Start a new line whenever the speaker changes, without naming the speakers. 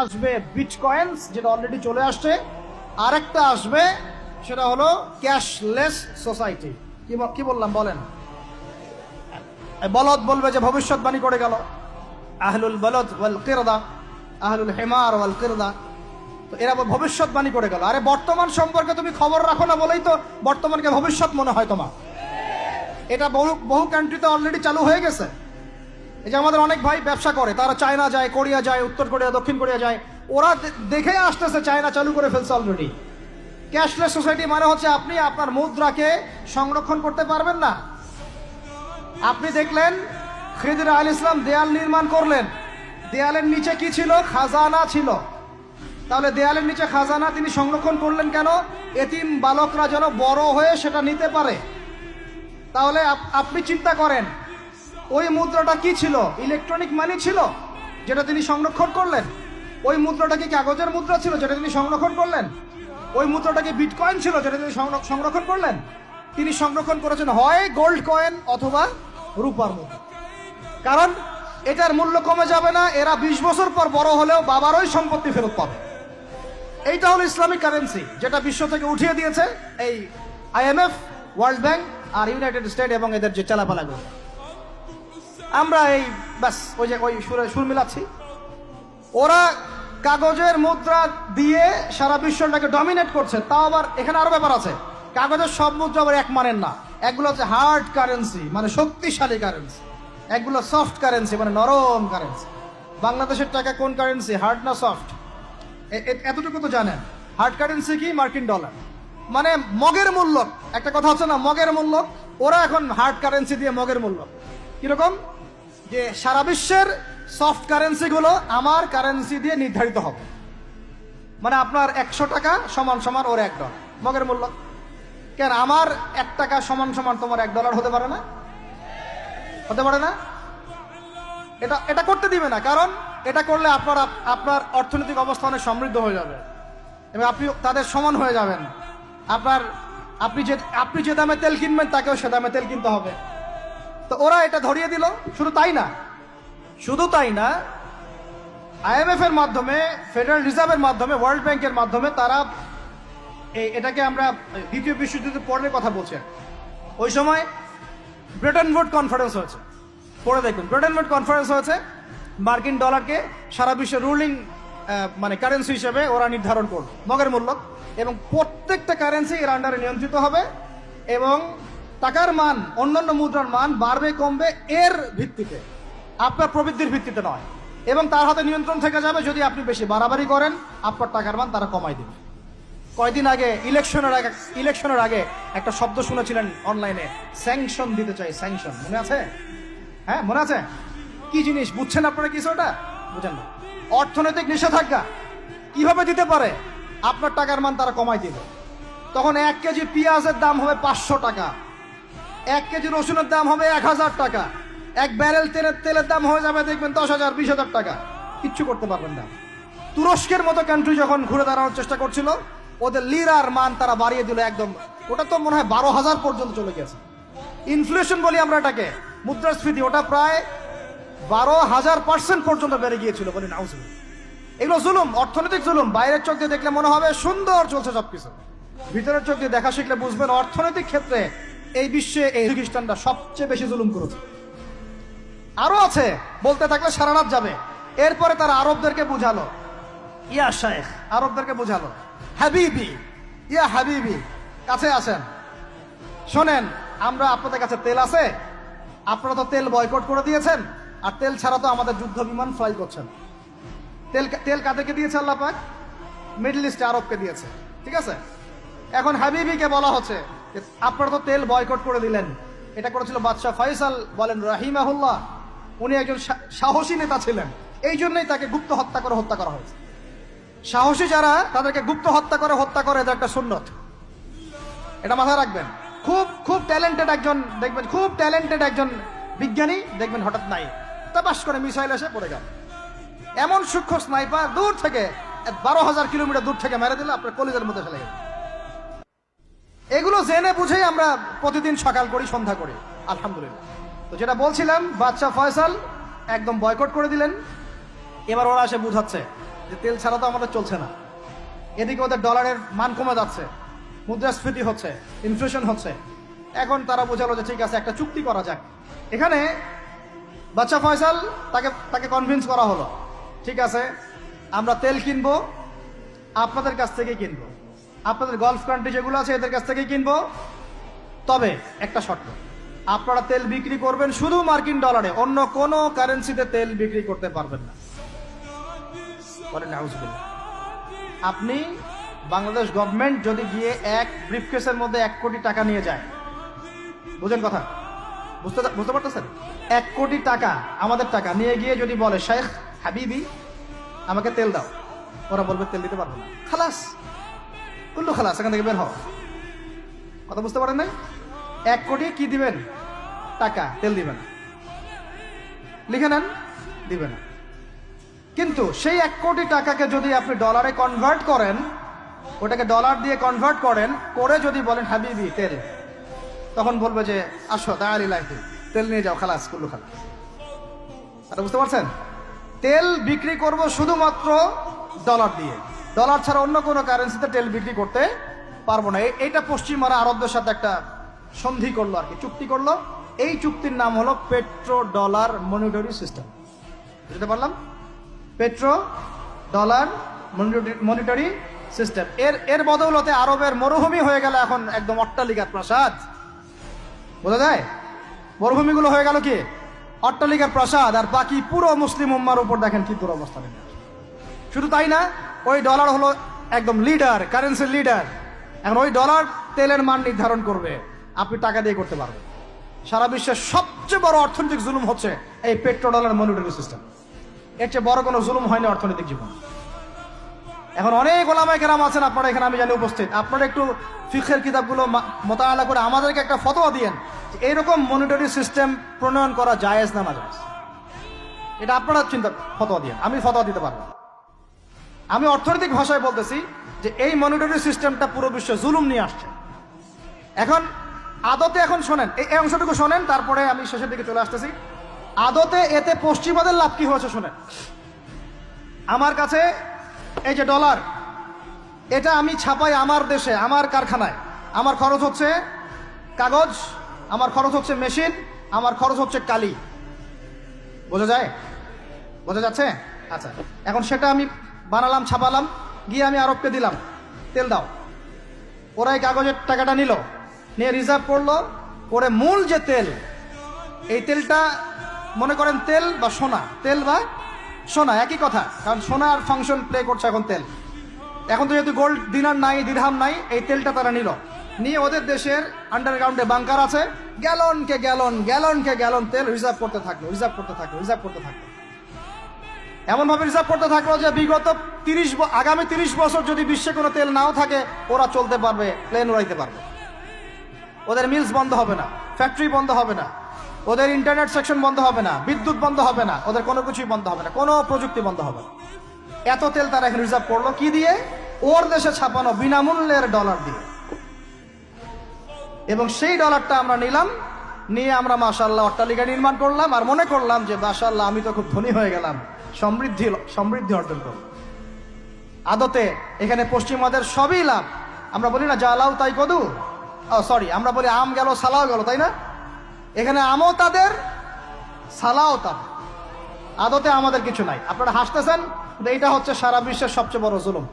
আসবে বিটকয়েন্স, যেটা অলরেডি চলে আসছে। আরেকটা আসবে, সেটা হলো ক্যাশলেস সোসাইটি। কি বললাম বলেন? বলদ বলবে যে ভবিষ্যৎবাণী করে গেল, আহলুল বলদ ওয়াল কিরদা, আহলুল হিমার ওয়াল কিরদা। তো এরা ভবিষ্যৎবাণী করে গেল। আরে বর্তমান সম্পর্কে তুমি খবর রাখো না বলেই তো বর্তমানকে ভবিষ্যৎ মনে হয় তোমার। এটা বহু কান্ট্রিতে অলরেডি চালু হয়ে গেছে। এই যে আমাদের অনেক ভাই ব্যবসা করে, তারা চায়না যায়, কোরিয়া যায়, উত্তর কোরিয়া, দক্ষিণ কোরিয়া যায়, ওরা দেখে আসতেছে চায়না চালু করে ফেলছে অলরেডি। ক্যাশলেস সোসাইটি মানে হচ্ছে আপনি আপনার মুদ্রাকে সংরক্ষণ করতে পারবেন না। আপনি দেখলেন খিদির আলাইহিস সালাম দেয়াল নির্মাণ করলেন, দেয়ালের নিচে কি ছিল? খাজানা ছিল। তাহলে দেয়ালের নিচে খাজানা তিনি সংরক্ষণ করলেন কেন? এতিম বালকরা যেন বড় হয়ে সেটা নিতে পারে। তাহলে আপনি চিন্তা করেন, ওই মুদ্রাটা কি ছিল? ইলেকট্রনিক মানি ছিল, যেটা তিনি সংরক্ষণ করলেন। ওই মুদ্রাটা কি কাগজের মুদ্রা ছিল, যেটা তিনি সংরক্ষণ করলেন? ওই মুদ্রাটা কি বিটকয়েন ছিল, যেটা তিনি সংরক্ষণ করলেন? তিনি সংরক্ষণ করেছেন হয় গোল্ড কয়েন অথবা রূপার মুদ্রা। কারণ এটার মূল্য কমে যাবে না, এরা 20 বছর পর বড় হলেও বাবারই সম্পত্তি ফেরত পাবে। এইটা হলো ইসলামিক কারেন্সি, যেটা বিশ্ব থেকে উঠিয়ে দিয়েছে এই IMF, ওয়ার্ল্ড ব্যাংক আর ইউনাইটেড স্টেট এবং এদের যে চালাপালাগুলো। আমরা এই ব্যাস ওই সুর মিলাচ্ছি। ওরা কাগজের মুদ্রা দিয়ে সারা বিশ্বটাকে ডমিনেট করছে। তাও আবার এখানে আরো ব্যাপার আছে, কাগজের সব মুদ্রা আবার এক মানের না। একগুলো হচ্ছে হার্ড কারেন্সি, মানে শক্তিশালী কারেন্সি। একগুলো সফট কারেন্সি, মানে নরম কারেন্সি। বাংলাদেশের টাকা কোন কারেন্সি, হার্ড না সফট? এতটুকু তো জানেন। হার্ড কারেন্সি কি? মার্কিন ডলার, মানে মগের মূল্য। একটা কথা হচ্ছে না, মগের মূল্য। ওরা এখন হার্ড কারেন্সি দিয়ে মগের মূল্য। কিরকম? যে সারা বিশ্বের সফট কারেন্সি গুলো আমার কারেন্সি দিয়ে নির্ধারিত হবে। মানে আপনার 100 টাকা সমান সমান ওর $1 মগের মূল্য। কেন আমার 1 টাকা সমান সমান তোমার $1 হতে পারে না? হতে পারে না? এটা করতে দিবে না, কারণ এটা করলে আপনার অর্থনৈতিক অবস্থা অনেক সমৃদ্ধ হয়ে যাবে এবং আপনি তাদের সমান হয়ে যাবেন। আপনি যে দামে তেল কিনবেন তাকেও সে দামে তেল কিনতে হবে। তো ওরা এটা ধরিয়ে দিল। শুধু তাই না, IMF এর মাধ্যমে, ফেডারেল রিজার্ভের মাধ্যমে, ওয়ার্ল্ড ব্যাংকের মাধ্যমে তারা এটাকে, আমরা দ্বিতীয় বিশ্বযুদ্ধের পরের কথা বলছি, ওই সময় ব্রেটন উড কনফারেন্স হয়েছে। পড়ে দেখুন, ব্রেটন উড কনফারেন্স হয়েছে। মার্কিন ডলারকে সারা বিশ্বের রুলিং মানে কারেন্সি হিসেবে ওরা নির্ধারণ করল, মগের মূল্য। এবং প্রত্যেকটা কারেন্সি এর আন্ডারে নিয়ন্ত্রিত হবে এবং টাকার মান, অন্যান্য মুদ্রার মান বাড়বে কমবে এর ভিত্তিতে, আপনার প্রবৃদ্ধির ভিত্তিতে নয়। এবং তার হাতে নিয়ন্ত্রণ থেকে যাবে, যদি আপনি বেশি বাড়াবাড়ি করেন আপনার টাকার মান তারা কমাই দেবে। কয়দিন আগে ইলেকশনের আগে একটা শব্দ শুনেছিলেন অনলাইনে, স্যাংশন দিতে চাই, স্যাংশন। মনে আছে? হ্যাঁ, মনে আছে? কি জিনিস বুঝছেন আপনারা? কিছু ওটা বুঝেন না। অর্থনৈতিক নিষেধাজ্ঞা কিভাবে দিতে পারে? আপনার টাকার মান তারা কমাই দিবে। তখন 1 কেজি পেঁয়াজের দাম হবে 500 টাকা, 1 কেজি রসুনের দাম হবে 1000 টাকা, 1 ব্যারেল তেলের দাম হয়ে যাবে দেখবেন 10,000 20,000 টাকা। কিচ্ছু করতে পারবেন না। তুরস্কের মতো কান্ট্রি যখন ঘুরে দাঁড়ানোর চেষ্টা করছিল, ওদের লিরার মান তারা বাড়িয়ে দিল একদম। ওটা তো মনে হয় 12,000 পর্যন্ত চলে গেছে। ইনফ্লেশন বলি আমরা এটাকে, মুদ্রাস্ফীতি, ওটা প্রায় 12,000% পর্যন্ত বেড়ে গিয়েছিল। বলি নাউজুবিল্লাহ। এগুলো জুলুম, অর্থনৈতিক জুলুম। বাইরের চোখ দিয়ে দেখলে মনে হবে সুন্দর চলছে সবকিছু, ভিতরের চোখ দিয়ে দেখা শিখলে বুঝবেন অর্থনৈতিক ক্ষেত্রে এই বিশ্বে এই খ্রিস্টানরা সবচেয়ে বেশি জুলুম করেছে। আরো আছে, বলতে থাকলে সারা রাত যাবে। এরপরে তারা আরবদেরকে বুঝালো, ইয়া শাইখ, আরবদেরকে বুঝালো, হাবিবি, ইয়া হাবিবি, কাছে আসেন, শোনেন, আমরা আপনাদের কাছে তেল আছে, আপনারা তো তেল বয়কট করে দিয়েছেন, আর তেল ছাড়া তো আমাদের যুদ্ধ বিমান ফ্লাই করছেন। তেল কাদেরকে দিয়েছে আল্লাহ পাক? মিডল ইস্টে আরবকে দিয়েছে। ঠিক আছে, এখন হাবিবিকে বলা হচ্ছে আপনারা তো তেল বয়কট করে দিলেন। এটা করেছিল বাদশাহ ফয়সাল, বলেন রাহিমাহুল্লাহ। উনি একজন সাহসী নেতা ছিলেন, এই জন্যই তাকে গুপ্ত হত্যা করা হয়েছে। সাহসী যারা, তাদেরকে গুপ্ত হত্যা করে এদের একটা সুন্নত, এটা মাথায় রাখবেন। খুব ট্যালেন্টেড একজন দেখবেন, খুব ট্যালেন্টেড একজন বিজ্ঞানী দেখবেন, হঠাৎ নাই তাপাস করে মিসাইল এসে পড়ে গেল। এমন সূক্ষ্ম স্নাইপার দূর থেকে 12,000 কিলোমিটার দূর থেকে মেরে দিলে আপনার কলিজার মধ্যে ফেলে গেল। এগুলো জেনে বুঝেই আমরা প্রতিদিন সকাল করি, সন্ধ্যা করি, আলহামদুলিল্লাহ। তো যেটা বলছিলাম, বাদশাহ ফয়সাল একদম বয়কট করে দিলেন। এবার ওরা এসে বুঝাচ্ছে, যে তেল ছাড়া তো আমাদের চলছে না, এদিকে ওদের ডলারের মান কমে যাচ্ছে, মুদ্রাস্ফীতি হচ্ছে, ইনফ্লেশন হচ্ছে। এখন তারা বোঝালো যে ঠিক আছে একটা চুক্তি করা যাক। এখানে বাদশা ফয়সাল তাকে কনভিন্স করা হলো, ঠিক আছে আমরা তেল কিনবো, আপনাদের কাছ থেকেই কিনবো, আপনাদের গলফ কান্ট্রি যেগুলো আছে এদের কাছ থেকেই কিনবো, তবে একটা শর্ত, আপনারা তেল বিক্রি করবেন শুধু মার্কিন ডলারে, অন্য কোনো কারেন্সিতে তেল বিক্রি করতে পারবেন না। বলেন নাউজুবিল্লাহ। আপনি বাংলাদেশ গভর্নমেন্ট যদি গিয়ে এক ব্রিফকেসের মধ্যে 1 কোটি টাকা নিয়ে যায়, বুঝেন কথা, বুঝতে পারতেছেন? 1 কোটি টাকা আমাদের টাকা নিয়ে গিয়ে যদি বলে শেখ হাবিবি আমাকে তেল দাও, ওরা বলবে তেল দিতে পারবো না, খালাস, কুল্লু খালাস, এখান থেকে বের হও। কথা বুঝতে পারেন নাই? 1 কোটি কি দিবেন? টাকা, তেল দিবেন, লিখে নেন, দিবে না। কিন্তু সেই 1 কোটি টাকাকে যদি আপনি ডলারে কনভার্ট করেন, ওটাকে ডলার দিয়ে কনভার্ট করেন, করে যদি বলেন হাবিবি তেল, তখন বলবে যে আসো দাঁড়ি লাইফে তেল নিয়ে যাও, খালাস, কুল্লু খালাস। এটা বুঝতে পারছেন? তেল বিক্রি করব শুধুমাত্র ডলার দিয়ে, ডলার ছাড়া অন্য কোনো কারেন্সিতে তেল বিক্রি করতে পারবো না। এইটা পশ্চিমারা আরবদের সাথে একটা সন্ধি করলো আর কি, চুক্তি করলো। এই চুক্তির নাম হলো পেট্রো ডলার মনিটরি সিস্টেম। বুঝতে পারলাম? Petro dollar monetary system. এর বদৌলতে আরবের মরুভূমি হয়ে গেল এখন একদম অট্টালিকার প্রাসাদ। বোঝা যায়? মরুভূমিগুলো হয়ে গেল কি অট্টালিকার প্রাসাদ, আর বাকি পুরো মুসলিম উম্মার উপর দেখেন কি দুরবস্থা। শুধু তাই না, ওই ডলার হলো একদম লিডার, কারেন্সির লিডার। এখন ওই ডলার তেলের মান নির্ধারণ করবে, আপনি টাকা দিয়ে করতে পারবেন। সারা বিশ্বের সবচেয়ে বড় অর্থনৈতিক জুলুম হচ্ছে এই পেট্রো ডলার মনিটরি সিস্টেম। এর চেয়ে বড় কোনো জুলুম হয়নি অর্থনৈতিক জীবন। এখন অনেক ওলামায়ে কেরাম আছেন আপনারা এখানে, আমি জানি উপস্থিত, আপনারা একটু ফিকহের কিতাবগুলো মোতালা করে আমাদেরকে একটা ফতোয়া দিয়েন, এইরকম মনিটরি সিস্টেম প্রণয়ন করা জায়েজ না না জায়েজ। এটা আপনারা ফতোয়া দিয়েন, আমি ফতোয়া দিতে পারবো। আমি অর্থনৈতিক ভাষায় বলতেছি যে এই মনিটরি সিস্টেমটা পুরো বিশ্বে জুলুম নিয়ে আসছে। এখন আদতে, এখন শোনেন এই অংশটুকু শোনেন, তারপরে আমি শেষের দিকে চলে আসতেছি। আদতে এতে পশ্চিমাদের লাভ কি হয়েছে শোনেন। আমার কাছে এই যে ডলার, এটা আমি ছাপাই আমার দেশে, আমার কারখানায়। আমার খরচ হচ্ছে কাগজ, আমার খরচ হচ্ছে মেশিন, আমার খরচ হচ্ছে কালি। বোঝা যায়? বোঝা যাচ্ছে? আচ্ছা, এখন সেটা আমি বানালাম, ছাপালাম, গিয়ে আমি আরবকে দিলাম, তেল দাও। ওরা এই কাগজের টাকাটা নিল, নিয়ে রিজার্ভ করলো, করে মূল যে তেল, এই তেলটা মনে করেন তেল বা সোনা, তেল বা সোনা একই কথা, কারণ সোনার ফাংশন প্লে করছে এখন তেল। এখন তো যেহেতু গোল্ড দিনার নাই, দিরহাম নাই, এই তেলটা তারা নিল, নিয়ে ওদের দেশের আন্ডারগ্রাউন্ডে বাংকার আছে, গ্যালনকে গ্যালন তেল রিজার্ভ করতে থাকলো, এমনভাবে রিজার্ভ করতে থাকলো যে বিগত আগামী 30 বছর যদি বিশ্বে কোনো তেল নাও থাকে, ওরা চলতে পারবে, প্লেন উড়াইতে পারবে। ওদের মিলস বন্ধ হবে না, ফ্যাক্টরি বন্ধ হবে না, ওদের ইন্টারনেট সেকশন বন্ধ হবে না, বিদ্যুৎ বন্ধ হবে না, ওদের কোনো কিছুই বন্ধ হবে না, কোনো প্রযুক্তি বন্ধ হবে না। এত তেল তারা এখন রিজার্ভ করলো কি দিয়ে? ওর দেশে ছাপানো বিনামূল্যের ডলার দিয়ে। এবং সেই ডলারটা আমরা নিলাম, নিয়ে আমরা মাশাআল্লাহ অট্টালিকা নির্মাণ করলাম, আর মনে করলাম যে মাশাআল্লাহ আমি তো খুব ধনী হয়ে গেলাম, সমৃদ্ধি অর্জন করলাম। আদতে এখানে পশ্চিমাদের সবই লাভ। আমরা বলি না জালাও তাই কদু, সরি, আমরা বলি আম গেল সালাও গেল, তাই না? এখানে আমও তাদের, সালাও তাদের। আদতে আমাদের কিছু নাই। আপনারা হাসতেছেন, এইটা হচ্ছে সারা বিশ্বের সবচেয়ে বড় জুলুম।